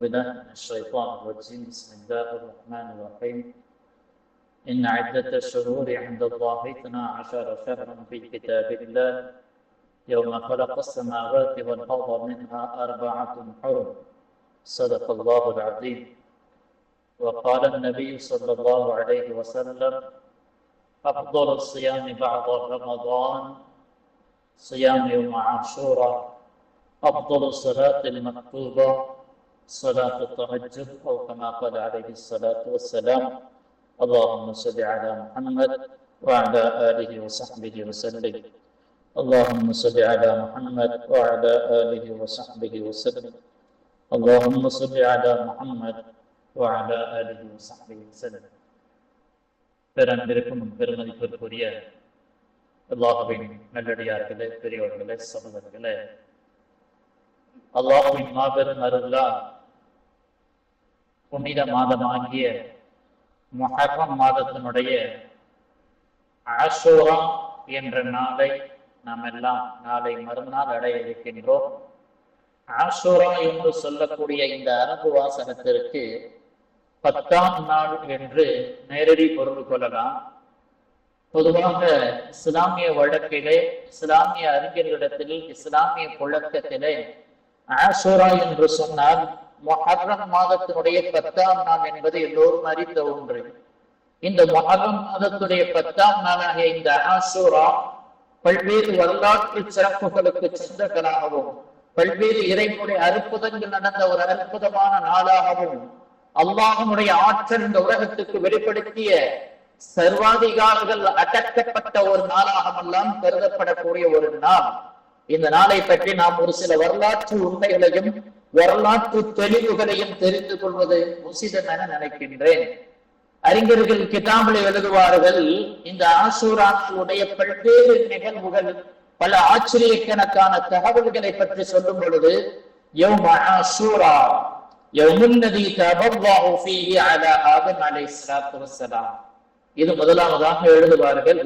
بالله من الشيطان الرجيم. بسم الله الرحمن الرحيم. إن عدة الشهور عند الله 12 شهرا في كتاب الله يوم خلق السماوات والأرض منها 4 حرم. صدق الله العظيم. وقال النبي صلى الله عليه وسلم: أفضل الصيام بعد رمضان صيام يوم عاشوراء. أفضل الصلاة المكتوبة صلاة التهجد، أو كما قال عليه الصلاة والسلام. اللهم صل على محمد وعلى آله وصحبه وسلم. اللهم صل على محمد وعلى آله وصحبه وسلم. اللهم صل على محمد وعلى آله وصحبه وسلم. பெருமதிக்கும் பெருமதிப்பிற்குரிய அல்லாஹ்வின் நல்லடியார்களே, பெரியோர்களே, சகோதரர்களே, அல்லாஹ்வின் மாபெரும் அருளால் புனித மாதமாகிய முஹர்ரம் மாதத்தினுடைய ஆஷூரா என்ற நாளை நாம் எல்லாம் நாளை மறுநாள் அடைய இருக்கின்றோம். ஆஷூரா என்று சொல்லக்கூடிய இந்த அரபு வாசகத்திற்கு 10ஆம் நாள் என்று நேரடி பொருள் கொள்ளலாம். பொதுவாக இஸ்லாமிய வழக்கிலே, இஸ்லாமிய அறிஞர்களிடத்தில், இஸ்லாமிய புழக்கத்திலே ஆஷூரா என்று சொன்னால் முஹர்ரம் மாதத்தினுடைய 10ஆம் நாள் என்பது எல்லோரும் அறிந்த ஒன்று. இந்த முஹர்ரம் மாதத்துடைய 10ஆம் நாளாகிய இந்த ஆஷூரா பல்வேறு வரலாற்று சிறப்புகளுக்கு சொந்தங்களாகவும், பல்வேறு இறைவனுடைய அற்புதங்கள் நடந்த ஒரு அற்புதமான நாளாகவும், அல்லாஹ்வுடைய ஆற்றல் இந்த உலகத்துக்கு வெளிப்படுத்திய சர்வாதிகாரிகள் அடக்கப்பட்ட ஒரு நாளாகவெல்லாம் கருதப்படக்கூடிய ஒரு நாள். இந்த நாளை பற்றி நாம் ஒரு சில வரலாற்று உண்மைகளையும் வரலாற்று தெளிவுகளையும் தெரிந்து கொள்வது உசிதம் என நினைக்கின்றேன். அறிஞர்கள் கிதாபில் எழுதுவார்கள், இந்த ஆஷூராவுடைய பல்வேறு நிகழ்வுகள், பல ஆச்சரியக்கணக்கான தகவல்களை பற்றி சொல்லும் பொழுது, யௌம ஆஷூரா யௌமுல்லதி தபல்லாஹு ஃபீஹி அலா ஆதம் அலைஹிஸ்ஸலாத்து வஸ்ஸலாம். இது முதலாவதாக எழுதுவார்கள்.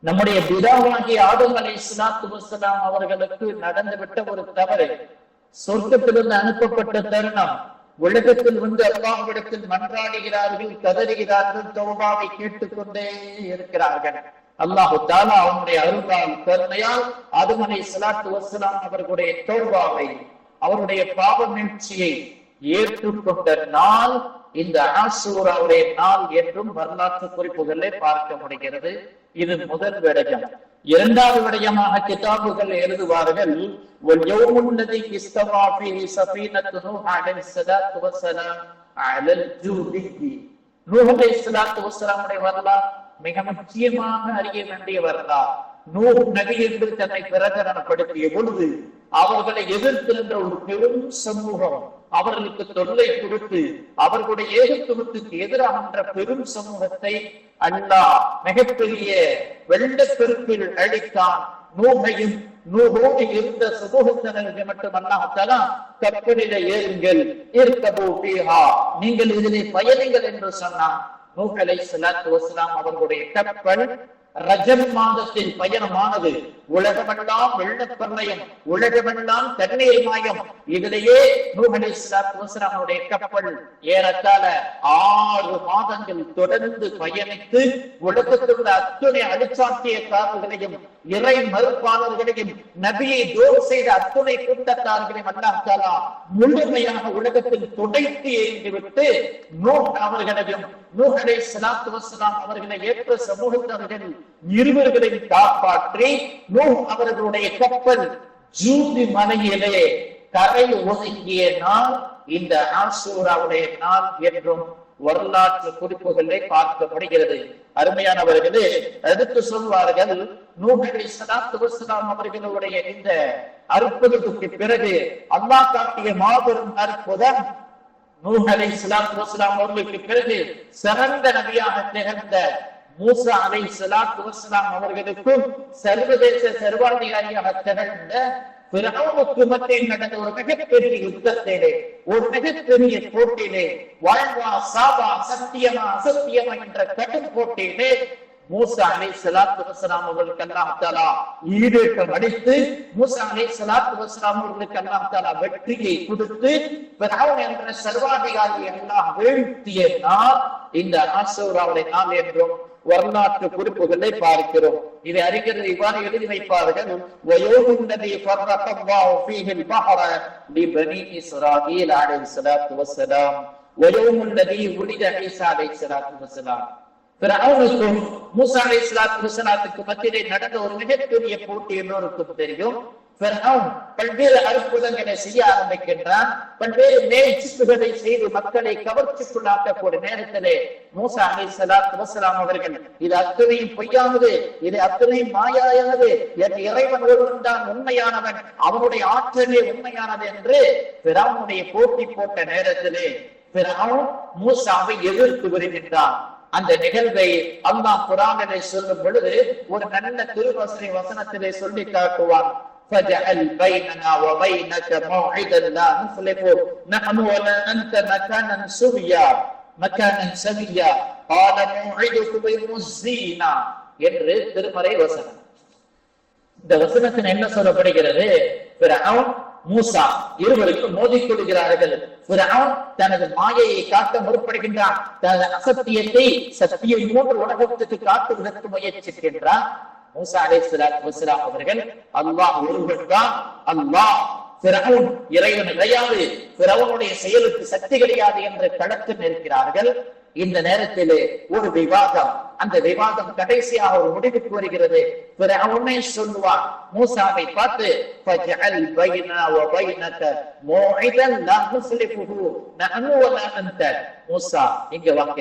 நம்முடைய பிதாவாகிய ஆதம் அலைஹிஸ்ஸலாத்து வஸ்ஸலாம் அவர்களுக்கு நடந்துவிட்ட ஒரு தவறு, சொர்க்கத்திலிருந்து அனுப்பப்பட்ட தருணம், உலகத்தில் வந்து அல்லாஹ்விடத்தில் மன்றாடுகிறார்கள், கதறுகிறார்கள், தௌபாவை கேட்டுக்கொண்டே இருக்கிறார்கள். அல்லாஹு தஆலா அவனுடைய அருளால், கருணையால் ஆதம் அலைஹிஸ்ஸலாத்து வஸ்ஸலாம் அவர்களுடைய தௌபாவை, அவருடைய பாவ மீட்சியை ஏற்றுக்கொண்ட நாள் இந்த ஆஷூராவுடைய நாள் என்றும் வரலாற்று குறிப்புகளை பார்க்க முடிகிறது. இது முதல் விடயம். இரண்டாவது விடயமாக கிதாபுகள் எழுதுவார்கள், வல்யௌமுல்லதி இஸ்தவா ஃபீஹி ஸஃபீனத்து நூஹ் அலைஹிஸ்ஸலாத்து வஸ்ஸலாம் அலல் ஜூதி. நூஹ் அலைஹிஸ்ஸலாத்து வஸ்ஸலாமுடைய வரலாறு மிக முக்கியமாக அறிய வேண்டிய வரலாறு. நூஹ் நபி என்று தன்னை பிரகடனப்படுத்திய பொழுது அவர்களை எதிர்க்கின்ற ஒரு பெரும் சமூகம், அவர்களுக்கு தொல்லை கொடுத்து அவர்களுடைய ஏகத்துவத்துக்கு எதிராக பெரும் சமூகத்தை அல்லாஹ் மிகப்பெரிய வெள்ளப்பெருக்கில் அழித்தான். நூகையும் நூகோடு இருந்த சமூகத்தினருக்கு மட்டும் அல்லாஹ் தஆலா கப்பலிலே ஏறுங்கள், இர்கபூ ஃபீஹா, நீங்கள் இதிலே பயணிங்கள் என்று சொன்னான். நூஹ் அலைஹிஸ்ஸலாத்து வஸ்ஸலாம் அவர்களுடைய கப்பல் ரஜப் மாதத்தில் பயணமானது. உலகமெல்லாம் வெள்ளப்பிரளயம், உலகமெல்லாம் தண்ணீர் மாயம். இதிலேயே நூஹ் அலைஹிஸ்ஸலாத்து வஸ்ஸலாமுடைய கப்பல் ஏறத்தாழ 6 மாதங்கள் தொடர்ந்து பயணித்து உலகத்தில் உள்ள அத்துணை அழிச்சாட்டியக்காரர்களையும், இறை மறுப்பாளர்களையும், நபியை தோல் செய்த அத்துணை கூட்டத்தார்களையும் அல்லாஹ் தஆலா முழுமையாக உலகத்தில் துடைத்து எறிந்துவிட்டு நூஹ் அவர்களையும், நூஹ் அலைஹிஸ்ஸலாத்து வஸ்ஸலாம் அவர்களை ஏற்ற சமூகத்தவர்கள் இருவர்களையும் காப்பாற்றி நூஹ் அவர்களுடைய கப்பல் ஜூதி மலையிலே கரை ஒதுங்கிய நாள் இந்த ஆஷூராவுடைய நாள் என்றும் வரலாற்று குறிப்புகளை பார்க்க முடிகிறது. அருமையானவர்களே, அடுத்து சொல்வார்கள், நூஹ் அலைஹிஸ்ஸலாத்து வஸ்ஸலாம் அவர்களுடைய இந்த அற்புதத்துக்கு பிறகு அல்லாஹ் காட்டிய மாபெரும் அற்புதம், நூஹ் அலைஹிஸ்ஸலாத்து வஸ்ஸலாம் அவர்களுக்கு பிறகு சிறந்த நபியாக திகழ்ந்த மூசா அலைஹிஸ்ஸலாத்து வஸ்ஸலாம் அவர்களுக்கும் சர்வதேச சர்வாதிகாரியாக திகழ்ந்த ஃபிரௌனுக்கு மத்தியில் நடந்த ஒரு மிகப்பெரிய யுத்தத்திலே, ஒரு மிகப்பெரிய போட்டியிலே, வாழ்வா சாவா, சத்தியமா அசத்தியமா என்ற கடும் போட்டியிலே மூசா அலைஹிஸ்ஸலாத்து வஸலாம் அவர்களுக்கு அல்லாஹ் தஆலா ஈடேற்றம் அளித்து மூசா அலைஹிஸ்ஸலாத்து வஸலாம் அவர்களுக்கு அல்லாஹ் தஆலா வெற்றியை கொடுத்து ஃபிரௌன் என்ற சர்வாதிகாரியை அல்லாஹ் வீழ்த்திய நாள் இந்த ஆஷூராவுடைய நாள் என்றும் வரலாற்று குறிப்புகளை பார்க்கிறோம். இதை அறிஞர்கள் இவ்வாறு எழுதி வைப்பார்கள். வயோமுன்னதி ஃபர்ரகல்லாஹு ஃபீஹில் பஹர லிபனி இஸ்ராயீல் அலைஹிஸ்ஸலாத்து வஸலாம் வயோமுன்னதி உலித ஈசா அலைஹிஸ்ஸலாத்து வஸலாம். ஃபிரௌனுக்கும் மூசா அலைஹிஸ்ஸலாத்து வஸலாத்துக்கு மத்தியிலே நடந்த ஒரு மிகப்பெரிய போட்டி எல்லோருக்கும் தெரியும். ஃபிரௌன் பல்வேறு அற்புதங்களை செய்ய ஆரம்பிக்கின்றான். பல்வேறு மேய்ச்சிப்புகளை செய்து மக்களை கவர்ச்சிக்குள்ளாக்கக்கூடிய நேரத்திலே மூசா அலைஹிஸ்ஸலாத்து வஸலாம் அவர்கள் இது அத்தனையும் பொய்யானது, இது அத்தனையும் மாயானது, என் இறைவன் ஒருவன் தான் உண்மையானவன், அவனுடைய ஆற்றலே உண்மையானது என்று ஃபிரௌனுடைய போட்டி போட்ட நேரத்திலே ஃபிரௌன் மூசாவை எதிர்த்து வருகின்றான். அந்த நிகழ்வை அல்லாஹ் குர்ஆனிலே சொல்லும் பொழுது ஒரு நல்ல திருவசனை வசனத்திலே சொல்லி காட்டுவான். فَجَعَلْ بَيْنَنَا وَبَيْنَكَ مَوْعِدًا لَا نُخْلِفُهُ نَحْنُ وَلَا أَنْتَ مَكَانًا سَوِيًّا قَالَ مَوْعِدُكُمْ يَوْمُ الزِّينَةِ என்று திருமறை வசனம். இந்த வசனத்தில் என்ன சொல்லப்படுகிறது? ஃபிரௌன் மூசா இருவருக்கும் மோதிக் கொள்கிறார்கள். ஃபிரௌன் தனது மாயையை காட்ட முற்படுகின்றான். தனது அசத்தியத்தை சத்தியம் மூன்று உலகத்துக்கு காட்டுவதற்கு முயற்சிக்கின்றான். மூசா அலைஹிஸ்ஸலாத்து வஸலாம் அவர்கள் அல்லாஹ் ஒருவன் தான், அல்லாஹ் ஃபிரௌன் இறைவன் கிடையாது, ஃபிரௌனுடைய செயலுக்கு சக்தி கிடையாது என்று களத்து நிற்கிறார்கள். இந்த நேரத்திலே ஒரு விவாதம், அந்த விவாதம் கடைசியாக ஒரு முடிவுக்கு வருகிறது. ஃபிரௌனை சொல்லுவான் மூசாவை பார்த்து, ஃபஜஅல் பைனா வ பைனக மௌஇதன் லா நுஸ்லிஃபுஹு நஹ்னு வ லா அன்த. மூசா இங்க வாங்க,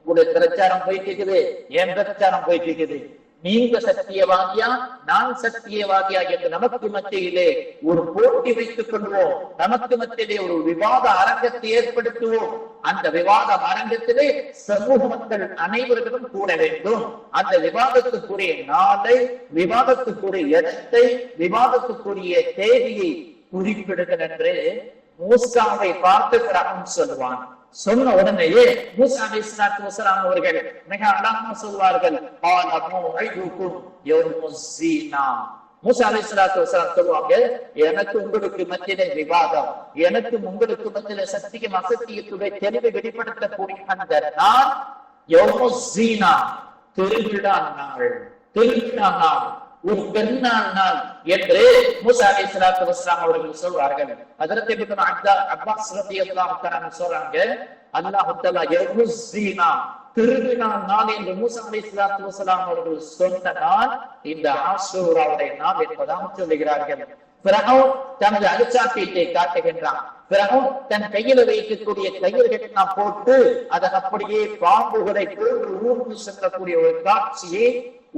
உங்களுடைய பிரச்சாரம் போயிட்டு இருக்குது, என் பிரச்சாரம் போயிட்டு இருக்குது, நீங்க சத்தியவாதியா நான் சத்தியவாதியா என்று நமக்கு மத்தியிலே ஒரு போட்டி வைத்துக் கொள்வோம். நமக்கு மத்தியிலே ஒரு விவாத அரங்கத்தை ஏற்படுத்துவோம். அந்த விவாத அரங்கத்திலே சமூக மக்கள் அனைவர்களும் கூட வேண்டும். அந்த விவாதத்துக்குரிய நாளை, விவாதத்துக்குரிய இடத்தை, விவாதத்துக்குரிய தேதியை குறிப்பிடுங்கள் என்று மூசாவை பார்த்து ஃபிரௌன் சொல்வான். சொன்ன உடனேயே மூசா அலைஹிஸ்ஸலாத்து வஸலாம் அவர்கள் மிக அழகாக சொல்வார்கள், قَالَ مَوْعِدُكُمْ يَوْمُ الزِّينَةِ. மூசா அலைஹிஸ்ஸலாத்து வஸலாம் சொல்வாங்க, எனக்கு உங்களுக்கு மத்தியிலே விவாதம், எனக்கு உங்களுக்கு மத்தியிலே சத்தியம் அசத்தியத்துடைய தெளிவை வெளிப்படுத்தக்கூடிய அந்த நாள் யௌமு ஸீனா, திருவிழா நாள், திருவிழா நாள், ஒரு பெருநாள் நாள் என்று மூசா அலைஹிஸ்ஸலாத்து வஸலாம் அவர்கள் சொல்வார்கள். ஹஜ்ரத் இப்னு அப்பாஸ் ரலியல்லாஹு தஆலா சொல்றாங்க, அல்லாஹ் தஆலா யௌமு ஸீனா திருவிழா நாள் என்று மூசா அலைஹிஸ்ஸலாத்து வஸலாம் அவர்கள் சொன்ன நாள் இந்த ஆஷூராவுடைய நாள் என்பதாக சொல்லுகிறார்கள். ஃபிரௌன் தனது அரிசாத்தியத்தை காட்டுகின்றான். ஃபிரௌன் தன் கையில வைக்கக்கூடிய கயிறுகளை நாம் போட்டு அதை அப்படியே பாம்புகளை ஊர்ந்து செல்லக்கூடிய ஒரு காட்சியை,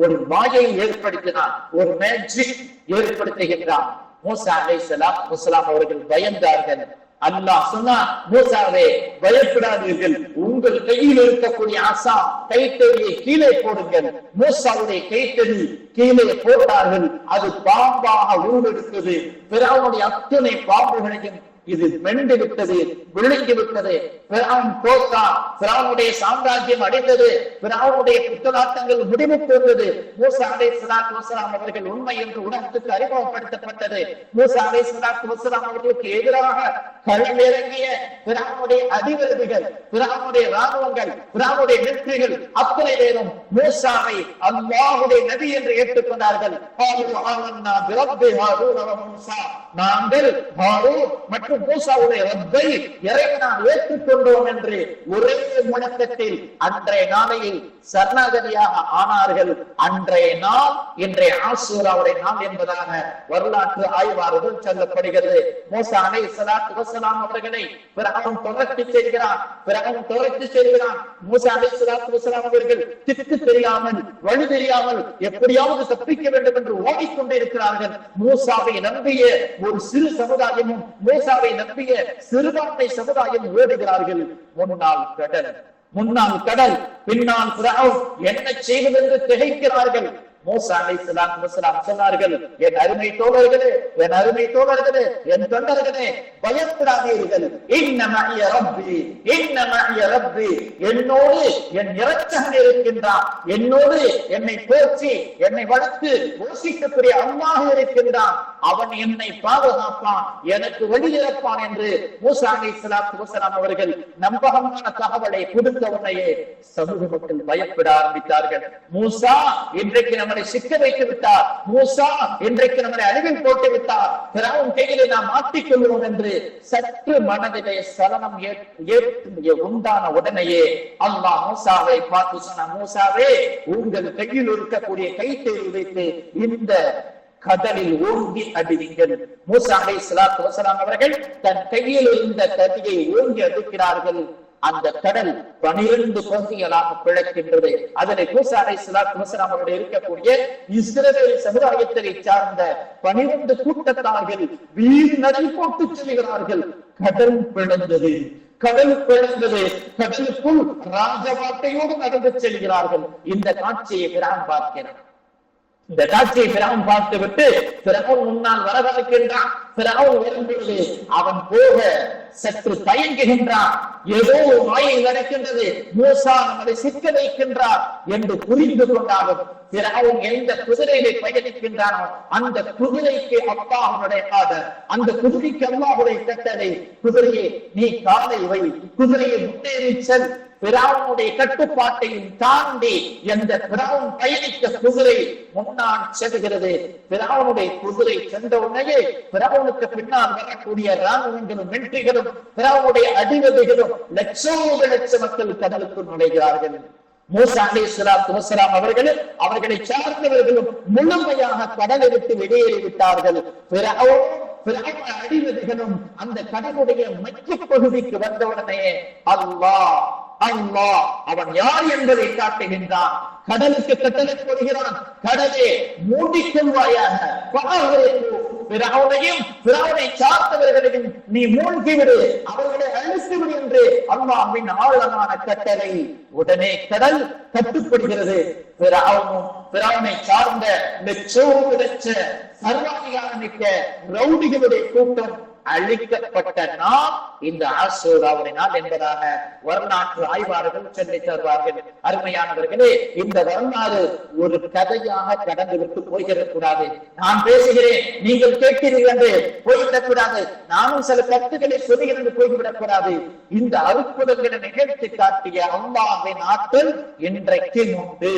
ஒரு மாயை ஏற்படுத்தினான், ஒரு மேஜிக் ஏற்படுத்துகின்றான். மூசா அலைஹிஸ்ஸலாத்து வஸலாம் அவர்கள் பயந்தார்கள். அல்லாஹ் சொன்னான், மூசாவே பயப்படாதீர்கள், உங்கள் கையில் இருக்கக்கூடிய ஆசா கைத்தறியை கீழே போடுங்கள். மூசாவுடைய கைத்தறி கீழே போட்டார்கள். அது பாம்பாக உருவெடுத்தது. ஃபிரௌனுடைய அத்தனை பாம்புகளையும் இது மெண்டு விட்டது, விழுங்கி விட்டது. ஃபிரௌன் தோற்றான், ஃபிரௌனுடைய சாம்ராஜ்யம் அடைந்தது, ஃபிரௌனுடைய புத்தலாட்டங்கள் முடிவுக்கு வந்தது. மூசா அலைஹிஸ்ஸலாத்து வஸலாம் அவர்கள் உண்மை என்று உலகத்துக்கு அறிமுகப்படுத்தப்பட்டது. மூசா அலைஹிஸ்ஸலாத்து வஸலாம் அவர்களுக்கு எதிராக களமிறங்கிய ஃபிரௌனுடைய அதிபதிகள், ஃபிரௌனுடைய ராணுவங்கள், ஃபிரௌனுடைய வெற்றிகள் அத்தனை பேரும் மூசாவை அல்லாஹ்வுடைய நபி என்று ஏற்றுக்கொண்டார்கள். நாங்கள் ஹாரூன் மற்றும் மூசாவுடைய ரப்பை இறைவனாக ஏற்றுக்கொண்டோம் என்று ஒரே முழக்கத்தில் அன்றைய நாளையில் சரணாகதியாக ஆனார்கள். அன்றைய நாள் இன்றைய ஆஷூராவுடைய நாள் என்பதாக வரலாற்று ஆய்வாளர்கள் சொல்லப்படுகிறது. மூசா அலைஹிஸ்ஸலாத்து வஸலாம் அவர்களை ஃபிரௌன் துரத்தி செல்கிறான். ஃபிரௌன் துரத்தி செல்கிறான். மூசா அலைஹிஸ்ஸலாத்து வஸலாம் அவர்கள் திக்கு தெரியாமல், வழி தெரியாமல் எப்படியாவது தப்பிக்க வேண்டும் என்று ஓடிக்கொண்டே இருக்கிறார்கள். மூசாவை நம்பிய ஒரு சிறு சமுதாயமும், மூசாவை நம்பிய சிறுபான்மை சமுதாயம் ஓடுகிறார்கள். முன்னால் கடல், பின்னால் ஃபிரௌன் என்ன செய்வது என்று திகைக்கிறார்கள். மூசா அலைஹிஸ்ஸலாத்து வஸலாம் சொன்னார்கள், என் அருமை தோழர்களே, என் அருமை தோழர்களே, என் தொண்டர்களே, பயப்படாதீர்கள். இன்ன மஇய ரப்பி, இன்ன மஇய ரப்பி, என்னோடு என் இரட்சகன் இருக்கின்றான், என்னோடு என்னை போற்றி என்னை வளர்த்து போஷிக்கக்கூடிய அல்லாஹ் இருக்கின்றான், அவன் என்னை பாதுகாப்பான், எனக்கு வழி இறப்பான் என்று மூசா அலைஹிஸ்ஸலாத்து வஸலாம் அவர்கள் நம்பகமான தகவலை கொடுத்த உடனேயே சமூக மக்கள் பயப்பட ஆரம்பித்தார்கள். மூசா இன்றைக்கு நம்மளை சிக்க வைத்து விட்டார், மூசா இன்றைக்கு நம்மளை அழிவில் போட்டு விட்டார், பிறவும் கையிலே நாம் மாற்றிக்கொள்வோம் என்று சற்று மனதிலே சலனம் உண்டான உடனேயே அல்லாஹ் மூசாவை பார்த்து சொன்னார், மூசாவே, உங்கள் கையில் இருக்கக்கூடிய கைத்தேறி வைத்து இந்த கடலில் ஓங்கி அடிவீங்கள். மூசா அலைஹிஸ்ஸலாத்து வஸலாம் அவர்கள் தன் கையில் இருந்த கத்தியை ஓங்கி அடிக்கிறார்கள். அந்த கடல் 12 பகுதிகளாக பிளக்கின்றது. அதனை மூசா அலைஹிஸ்ஸலாத்து வஸலாம் அவர்கள் இருக்கக்கூடிய இஸ்ரவேல் சமுதாயத்தை சார்ந்த 12 கூட்டத்தார்கள் வீர் நடை போட்டு செல்கிறார்கள். கடல் பிளந்தது, கடல் பிளந்தது, கடலுக்குள் ராஜபாட்டையோடு நடந்து செல்கிறார்கள். இந்த காட்சியை பிரான் பார்க்கிறார். இந்த காட்சியை பிறவன் பார்த்து விட்டு பிறவன் முன்னால் வரவழைக்கின்றான். பிறவன் வரும்பொழுது அவன் போக சற்று தயங்குகின்றான். ஏதோ ஒரு மாயை நடக்கின்றது, மூசா நம்மளை சிக்க வைக்கின்றார் என்று புரிந்து கொண்டாலும் பிறவன் எந்த குதிரையை பயணிக்கின்றானோ அந்த குதிரைக்கு அல்லாஹ்வுடைய ஆதர், அந்த குதிரைக்கு அல்லாஹ்வுடைய கட்டளை, குதிரையை நீ காலை வை, குதிரையை முன்னேறி செல். பிராவுனுடைய கட்டுப்பாட்டையும் தாண்டி எந்த பிராவும் பயணித்த குதிரை முன்னால் செல்கிறது. பிராவுனுடைய குதிரை சென்ற உடனே பிராவுனுக்கு பின்னால் வரக்கூடிய ராணுவங்களும் வெற்றிகளும் பிராவுனுடைய அடிவதைகளும் லட்ச மக்கள் கடலுக்குள் நுழைகிறார்கள். மூசா அலைஹிஸ்ஸலாத்து வஸலாம் அவர்களும் அவர்களை சார்ந்தவர்களும் முழுமையாக கடலை விட்டு வெளியேறிவிட்டார்கள். அடிவதைகளும் அந்த கடலுடைய மைய பகுதிக்கு வந்தவுடனே அல்லாஹ் அல்லாஹ் அவன் யார் என்பதை காட்டுகின்றான். கடலுக்கு கட்டளை போடுகிறான், கடலே மூடிக்கொள்வாயாக, பிறவுனையும் பிறவுனை சார்ந்தவர்களையும் நீ மூழ்கிவிடு, அவர்களை அழித்துவிடு என்று அல்லாஹ்வின் ஆழமான கட்டளை. உடனே கடல் கட்டுப்படுகிறது. பிறவுனை சார்ந்த லட்ச சர்வாதிகாரமிக்க ரவுடிகளுடைய கூட்டம் அழிக்கப்பட்ட நாம் இந்த ஆஷூராவுடைய நாள் என்பதாக வரலாற்று ஆய்வாளர்கள் சொல்லி தருவார்கள். அருமையானவர்களே, இந்த வரலாறு ஒரு கதையாக கடந்து விட்டு போய்விடக்கூடாது. நான் பேசுகிறேன், நீங்கள் கேட்கிறீர்கள் என்று போய்விடக்கூடாது, நானும் சில கருத்துக்களை சொல்லுகிறேன் என்று போய்விடக்கூடாது. இந்த அற்புதங்களை நிகழ்த்தி காட்டிய அல்லாஹ்வின் ஆற்றல் இன்றைக்கு உண்டு.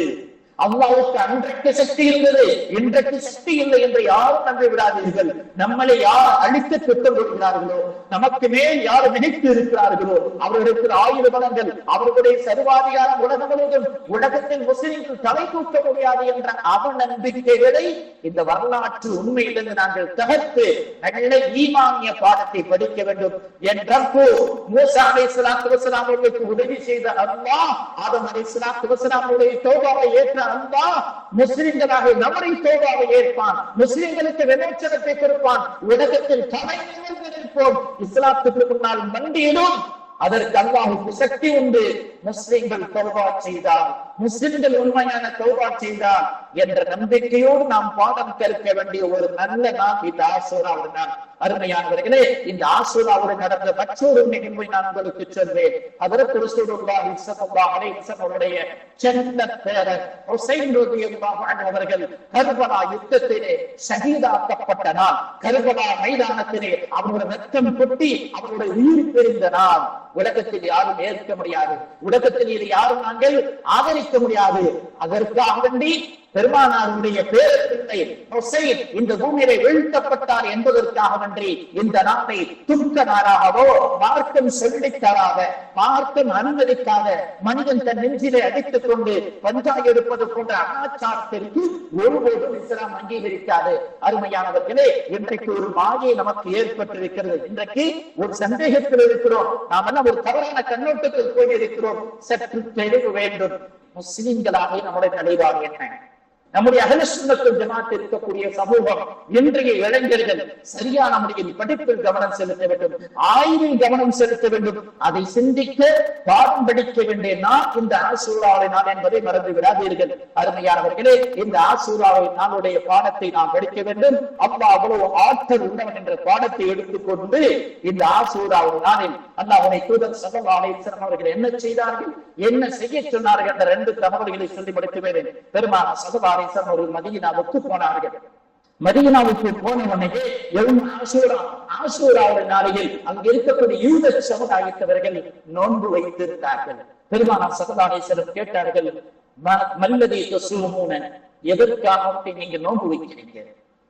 அல்லாஹ்வுக்கு அன்றைக்கு சக்தி இருந்தது, இன்றைக்கு சக்தி இல்லை என்று யாரும் நம்பி விடாதீர்கள். நம்மளை யார் அழிக்க திட்டம் கொள்கிறார்களோ, நமக்கு மேல் யார் நினைத்து இருக்கிறார்களோ, அவர்களுக்கு ஆயுத பலங்கள், அவர்களுடைய சர்வாதிகாரம் உலகம் உலகத்தில் முஸ்லிம்கள் தலை தூக்க முடியாது என்ற அவநம்பிக்கைகளை இந்த வரலாற்று உண்மையிலிருந்து நாங்கள் தகர்த்து நல்ல ஈமானிய பாடத்தை படிக்க வேண்டும். என்றப்போ மூசா அலைஹிஸ்ஸலாத்து வஸலாம் அவர்களுக்கு உதவி செய்த அல்லாஹ் ஆதம் அலைஹிஸ்ஸலாத்து வஸலாம் அவருடைய தௌபாவை ஏற்ற அல்லாஹ் முஸ்லிம்களாக நம்மை தௌபாவை ஏற்பான், முஸ்லிம்களுக்கு விமோசனத்தை கொடுப்பான். உலகத்தில் தலை நிமிர்ந்து நிற்போம், இஸ்லாத்துக்கு முன்னால் மண்டியிடும். அதற்கு அல்லாஹ்வுக்கு சக்தி உண்டு. முஸ்லிம்கள் தௌபா செய்தால், முஸ்லிம்கள் உண்மையான தௌபா செய்தால் என்ற நம்பிக்கையோடு நாம் பாடம் கற்க வேண்டிய ஒரு நல்ல நாள் இந்த ஆஷூராவுடைய நாள். அருமையானவர்களே, இந்த ஆஷூராவுடன் நடந்த மற்றொரு நிகழ்வை நான் உங்களுக்கு சொல்வேன். ஹஜ்ரத் ரசூலுல்லாஹி ஸல்லல்லாஹு அலைஹி வஸல்லம் அவருடைய செல்ல பேரர் ஹுசைன் ரலியல்லாஹு அன்ஹு அவர்கள் கர்பலா யுத்தத்திலே ஷஹீதாக்கப்பட்ட நாள், கர்பலா மைதானத்திலே அவருடைய ரத்தம் கொட்டி அவருடைய உயிர் பிரிந்த நாள். உலகத்தில் யாரும் ஏற்க முடியாது, உலகத்தில் இது யாரும் நாங்கள் ஆதரிக்க முடியாது. அதற்காக வேண்டி பெருமானாருடைய பேரப்பிள்ளை ஹுசைன் இந்த பூமியிலே வீழ்த்தப்பட்டார் என்பதற்காக வேண்டி இந்த நாட்டை துக்க நாராகவோ, மார்க்கம் சொல்லித்தராத, மார்க்கம் அனுமதிக்காத, மனிதன் தன் நெஞ்சிலே அடித்துக் கொண்டு பஞ்சாய் எடுப்பது போன்ற அனாச்சாரத்திற்கு ஒருபோதும் இஸ்லாம் அங்கீகரிக்காது. அருமையானவர்களே, இன்றைக்கு ஒரு மாயை நமக்கு ஏற்பட்டிருக்கிறது. இன்றைக்கு ஒரு சந்தேகத்தில் இருக்கிறோம், நாம் எல்லாம் ஒரு தவறான கண்ணோட்டத்தில் போயிருக்கிறோம். சற்று தெளிவு வேண்டும். முஸ்லிம்களாக நம்முடைய நிலைப்பாடு என்ன? நம்முடைய அஹ்லு சுன்னத் வல் ஜமாஅத் இருக்கக்கூடிய சமூகம் இன்றைய இளைஞர்கள் சரியான முறையில் படிப்பில் கவனம் செலுத்த வேண்டும், ஆய்வில் கவனம் செலுத்த வேண்டும். அதை சிந்திக்க பாடம் படிக்க வேண்டிய நாள் இந்த ஆசூராவுடைய நாள் என்பதை மறந்து விடாதீர்கள். அருமையானவர்களே, இந்த ஆசூராவுடைய நாளுடைய பாடத்தை நாம் படிக்க வேண்டும். அல்லாஹ் அவ்வளவு ஆற்றல் உள்ளவன் என்ற பாடத்தை எடுத்துக்கொண்டு இந்த ஆசூராவுடைய நாளில் அல்லாஹ்வுடைய தூதர் ஸல்லல்லாஹு அலைஹி வஸல்லம் அவர்கள் என்ன செய்தார்கள், என்ன செய்ய சொன்னார்கள் என்ற 2 தகவல்களை சொல்லி முடித்துவேன். பெருமானார் ஸல்லல்லாஹு அலைஹி வஸல்லம் அவர்கள் மதீனாவுக்கு போனார்கள். மதீனாவுக்கு போன உடனே ஆசூராவுடைய நாளையில் அங்கு இருக்கக்கூடிய யூத சமுதாயத்தவர்கள் நோன்பு வைத்திருந்தார்கள். பெருமானார் ஸல்லல்லாஹு அலைஹி வஸல்லம் கேட்டார்கள், மல்லதி தஸூமூன, எதற்காக நீங்க நோன்பு வைக்கிறீங்க?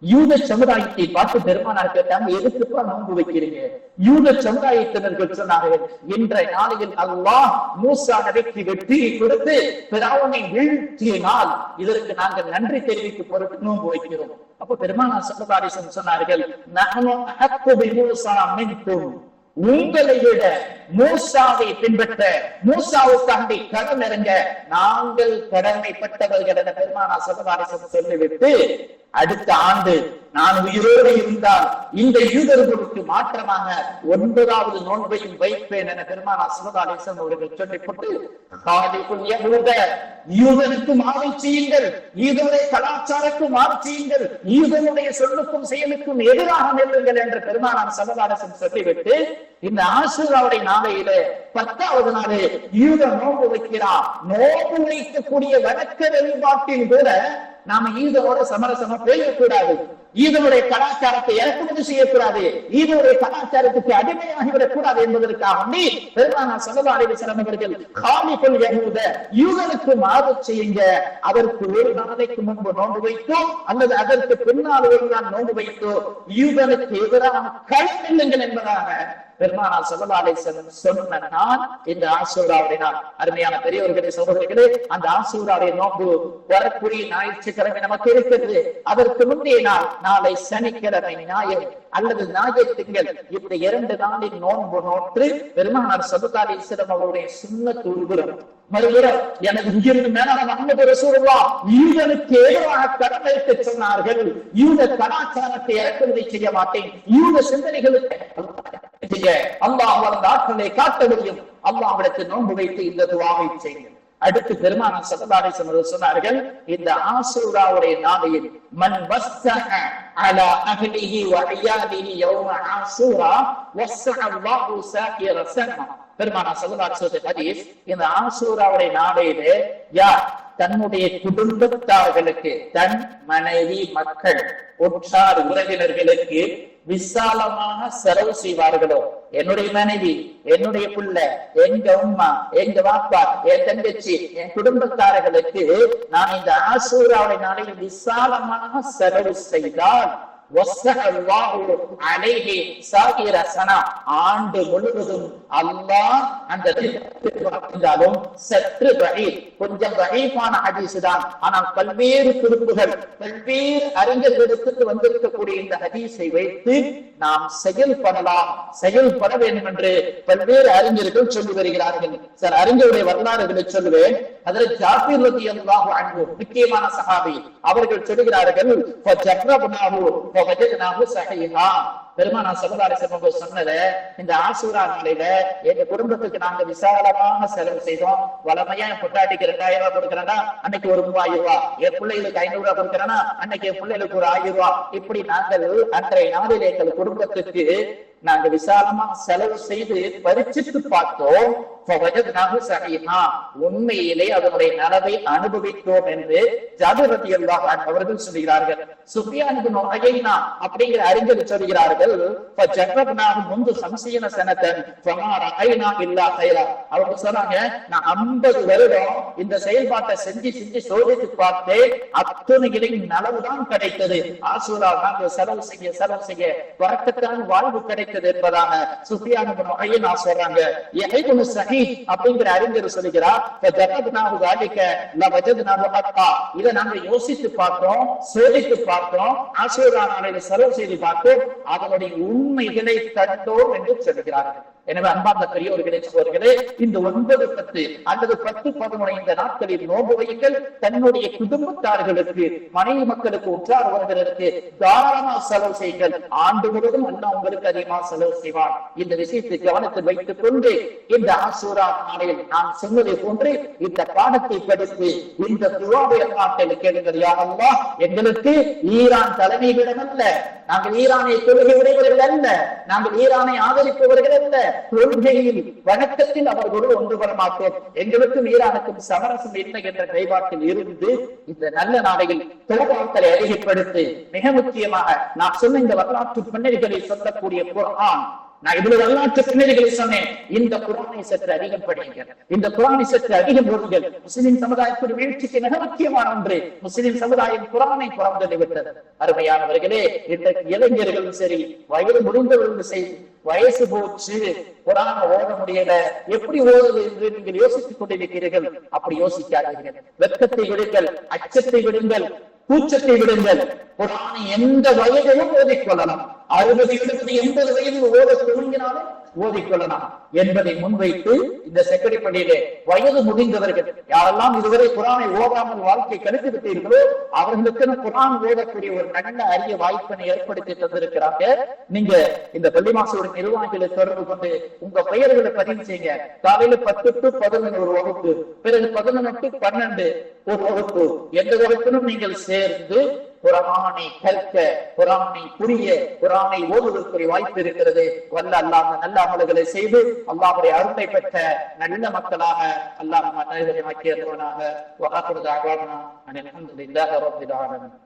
யூத சமுதாயத்தை பார்த்து பெருமானார் கேட்டாங்க, எதுக்குப்பா நோன்பு வைக்கிறீங்க? யூத சமுதாயத்தினர்கள் சொன்னார்கள், இன்றைய நாளில் அல்லாஹ் மூசா நபிக்கு வெற்றியை கொடுத்து பிராவனை வீழ்த்தினால் இதற்கு நாங்கள் நன்றி தெரிவிக்கும் பொருட்டு நோன்பு வைக்கிறோம். அப்ப பெருமானார் ஸல்லல்லாஹு அலைஹி வஸல்லம் சொன்னார்கள், நஹ்னு அஹக்கு பிமூஸா மின்கும், உங்களை விட மூசாவை பின்பற்ற, மூசாவுக்காண்டி கடல் இறங்க நாங்கள் கடமைப்பட்டவர்கள் என பெருமானார் ஸல்லல்லாஹு அலைஹி வஸல்லம் சொல்லிவிட்டு, அடுத்த ஆண்டு நான் உயிரோடு இருந்தால் இந்த யூதர்களுக்கு மாற்றமாக 9வது நோன்பையும் வைப்பேன் என பெருமானார் ஸல்லல்லாஹு அலைஹி வஸல்லம் அவர்கள் சொல்லிவிட்டு, யூதனுக்கு மாறு செய்யுங்கள், யூதனுடைய கலாச்சாரத்துக்கு மாறு செய்யுங்கள், யூதனுடைய சொல்லுக்கும் செயலுக்கும் எதிராக நில்லுங்கள் என்று பெருமானார் ஸல்லல்லாஹு அலைஹி வஸல்லம் சொல்லிவிட்டு, இந்த ஆசூராவுடைய நாளையில 10வது நாள் யூத நோன்பு வைக்கிறார். நோன்பு வைக்கக்கூடிய வழக்க வெளிப்பாட்டின் கூட நாம ஈதோட சமரசமா பேசக்கூடாது, ஈதனுடைய கலாச்சாரத்தை இறக்குமதி செய்யக்கூடாது, ஈதனுடைய கலாச்சாரத்துக்கு அடிமையாகிவிடக் கூடாது என்பதற்காக பெருமானார் ஸல்லல்லாஹு அலைஹி வஸல்லம் அவர்கள் காலிபுல் யஹூத, யூதனுக்கு மாறு செய்யுங்க, அதற்கு ஒரு நாளைக்கு முன்பு நோன்பு வைத்தோ அல்லது அதற்கு பின்னால் ஒரு நாள் நோன்பு வைத்தோ யூதனுக்கு எதிரான களமில்லுங்கள் என்பதாக பெருமானார் ஸல்லல்லாஹு அலைஹி வஸல்லம் சொன்ன நாள் இந்த ஆசூராவுடைய நாள். அருமையான பெரியவர்களே, சகோதரர்களே, அந்த ஆசூராவுடைய நோன்பு வரக்கூடிய ஞாயிற்றுக்கிழமை நமக்கு இருக்கிறது. அதற்கு முந்தைய நாள் நாளை சனிக்கிழமை, ஞாயிறு அல்லது ஞாயிறு திங்கள், இந்த 2 நாளில் நோன்பு நோற்று பெருமானார் ஸல்லல்லாஹு அலைஹி வஸல்லம் அவருடைய சுன்னத் உள்புறம் மறுபுறம் எனக்கு இங்கிருந்து மேலான முஹம்மது ரசூலுல்லாஹ் யூதனுக்கு எதிராக கடமைக்கு சொன்னார்கள், யூத கலாச்சாரத்தை இறக்குமதி செய்ய மாட்டேன், யூத சிந்தனைகளுக்கு அல்லாஹ் அந்த ஆற்றலை காட்ட முடியும், அல்லாஹ்விடத்தில் நோன்பு வைத்து இந்த துஆவை செய்யுங்கள். அடுத்து பெருமானார் ஸல்லல்லாஹு அலைஹி வஸல்லம் சொன்னார்கள், இந்த ஆசூராவுடைய நாளையில் மன் வஸ்ஸஹ அலா அஹ்லிஹி வ இயாலிஹி யௌம ஆசூரா வஸ்ஸஹ அல்லாஹு சாகிர சனா. பெருமானார் ஸல்லல்லாஹு அலைஹி வஸல்லம் ஹதீஸ், இந்த ஆசூராவுடைய நாளையிலே யார் தன்னுடைய குடும்பத்தார்களுக்கு, தன் மனைவி, மக்கள், உற்றார் உறவினர்களுக்கு விசாலமாக செலவு செய்வார்களோ, என்னுடைய மனைவி, என்னுடைய பிள்ளை, எங்க அம்மா, எங்க பாப்பா, என் தங்கச்சி, என் குடும்பத்தார்களுக்கு நான் இந்த ஆசூராவுடைய நாளில் விசாலமாக செலவு செய்தால் ஆண்டு முழுவதும் அல்லாஹ் அந்த சற்று கொஞ்சம் வகைப்பான ஹதீஸ் தான், ஆனால் பல்வேறு குறிப்புகள், பல்வேறு அறிஞர்களுக்கு வந்திருக்கக்கூடிய இந்த ஹதீஸை வைத்து நாம் செயல்படலாம், செயல்பட வேண்டும் என்று பல்வேறு அறிஞர்கள் சொல்லி வருகிறார்கள். சார், அறிஞருடைய வரலாறுகளை சொல்லுவேன். அதில் ஜாபிர் ரலியல்லாஹு அன்ஹு, முக்கியமான சஹாபி, அவர்கள் சொல்லுகிறார்கள், பெருமானார் ஸல்லல்லாஹு அலைஹி வஸல்லம் சொன்னத இந்த ஆசூரா நாளையில எங்க குடும்பத்துக்கு நாங்க விசாலமாக செலவு செய்தோம். வளமையா என் பொட்டாட்டிக்கு 2000 ரூபாய் கொடுக்கறேன்னா அன்னைக்கு ஒரு 3000 ரூபாய், என் பிள்ளைகளுக்கு 500 ரூபாய் கொடுக்கறேன்னா அன்னைக்கு என் பிள்ளைகளுக்கு ஒரு 1000 ரூபாய், இப்படி நாங்கள் அன்றைய நாளில் எங்கள் குடும்பத்துக்கு நாங்க விசாலமா செலவு செய்து பரிச்சிட்டு பார்த்தோம். உண்மையிலே அதனுடைய நலவை அனுபவித்தோம் என்று ஜாபிர் ரலியல்லாஹு அன்ஹு அவர்கள் சொல்கிறார்கள். சுஃபியான் இப்னு உயைனா அப்படிங்கிற அறிஞர் சொல்கிறார்கள், முந்து சம்சீன சனதன் ஃபமா ரஅய்னா இல்லா கைரா. அவங்க சொன்னாங்க, நான் 50 வருடம் இந்த செயல்பாட்டை செஞ்சு சோதித்து பார்த்தேன், அத்தனைகளின் நலவுதான் கிடைத்தது. ஆசூரா நாங்கள் செலவு செய்ய வரக்கத்தான் வாழ்வு கிடைத்தது என்பதாக சுஃபியான் இப்னு உயைனா சொல்றாங்க. இப்னு ஸஹீஹ் அப்படிங்கிற அறிஞர் சொல்கிறார், இதை நாங்க யோசித்து பார்த்தோம், சோதித்து பார்த்தோம், ஆசூரா நாளையில செலவு செய்து பார்த்தோம், அதனுடைய உண்மைகளை கண்டோம் என்று சொல்கிறார்கள். எனவே அன்பார்ந்த பெரியோர்களே சகோதரர்களே, இந்த 9, 10 அல்லது 10, 11 இந்த நாட்களில் நோன்பு வையுங்கள். தன்னுடைய குடும்பத்தார்களுக்கு, மனைவி மக்களுக்கு, உற்றார் உறவினருக்கு தாராளமாக செலவு செய்யுங்கள். ஆண்டு முழுவதும் அல்லாஹ் உங்களுக்கு அதிகமாக செலவு செய்வார். இந்த விஷயத்தை கவனத்தில் வைத்துக் கொண்டு இந்த ஆசூரா நாளில் நான் சொன்னதை போன்று இந்த பாடத்தை படித்து இந்த துஆவை நாட்டில் கேளுங்கள். யா அல்லாஹ், எங்களுக்கு ஈரான் தலைமையிடம் அல்ல, நாங்கள் ஈரானை தொழுகை உடையவர்கள் அல்ல, நாங்கள் ஈரானை ஆதரிப்பவர்கள் அல்ல, கொள்கையில் வணக்கத்தில் அவர்களோடு ஒன்றுபட மாட்டோம், எங்களுக்கும் ஈரானுக்கும் சமரசம் இல்லை என்ற கைபாட்டில் இருந்து இந்த நல்ல நாளையில் தௌபாக்களை அதிகப்படுத்தி, மிக முக்கியமாக நான் சொன்ன இந்த வரலாற்று பின்னணிகளை சொல்லக்கூடிய குர்ஆன், நான் இவ்வளவு வரலாற்று பின்னணிகளை சொன்னேன், இந்த குர்ஆனை சற்று அதிகம் படியுங்கள், இந்த குர்ஆனை சற்று அதிகம் ஓதுங்கள். முஸ்லிம் சமுதாயத்தின் வீழ்ச்சிக்கு மிக முக்கியமான ஒன்று, முஸ்லிம் சமுதாயம் குர்ஆனை புறந்தள்ளி விட்டது. அருமையானவர்களே, இன்றைக்கு இளைஞர்களும் சரி, வயது முடிந்தவர்களும் சரி, வயசு போச்சு, குர்ஆன் ஓத முடியல, எப்படி ஓதுவது என்று நீங்கள் யோசித்துக் கொண்டிருக்கிறீர்கள். அப்படி யோசிக்காதீர்கள். வெட்கத்தை விடுங்கள், அச்சத்தை விடுங்கள், கூச்சத்தை விடுங்கள். குர்ஆனை எந்த வயதிலும் ஓதிக்கொள்ளலாம். 60, 70, 80 வயதில் ஓத துவங்கினாலும் ஓதிக்கொள்ளலாம் என்பதை முன்வைத்து இந்த செக்கடிப்படியிலே வயது முடிந்தவர்கள் யாரெல்லாம் இதுவரை குர்ஆனை ஓதாமல் வாழ்க்கை கழித்து விட்டீர்களோ அவர்களுக்கு குர்ஆன் ஓதக்கூடிய ஒரு நல்ல அரிய வாய்ப்பினை ஏற்படுத்தி தந்திருக்கிறாங்க. நீங்க இந்த பள்ளிவாசலோட நிர்வாகிகளை தொடர்பு கொண்டு உங்க பெயர்களை பதிவு செய்யுங்க. காலையில 10 to 11 ஒரு வகுப்பு, பிறகு 11 to 12 ஒரு வகுப்பு, எந்த வகுப்பிலும் நீங்கள் சேர்ந்து குர்ஆனை கற்க, குர்ஆனை புரிய, குர்ஆனை ஓதுவதற்குரிய வாய்ப்பு இருக்கிறது. வல்ல அல்லாஹ் நல்ல அமல்களை செய்து அல்லாஹ்வுடைய அருளை பெற்ற நல்ல மக்களாக அல்லாஹ் நம்மை அனைவரையும் ஆக்கியருள்வானாக. வஆகிரு தஅவானா அல்ஹம்துலில்லாஹி ரப்பில் ஆலமீன்.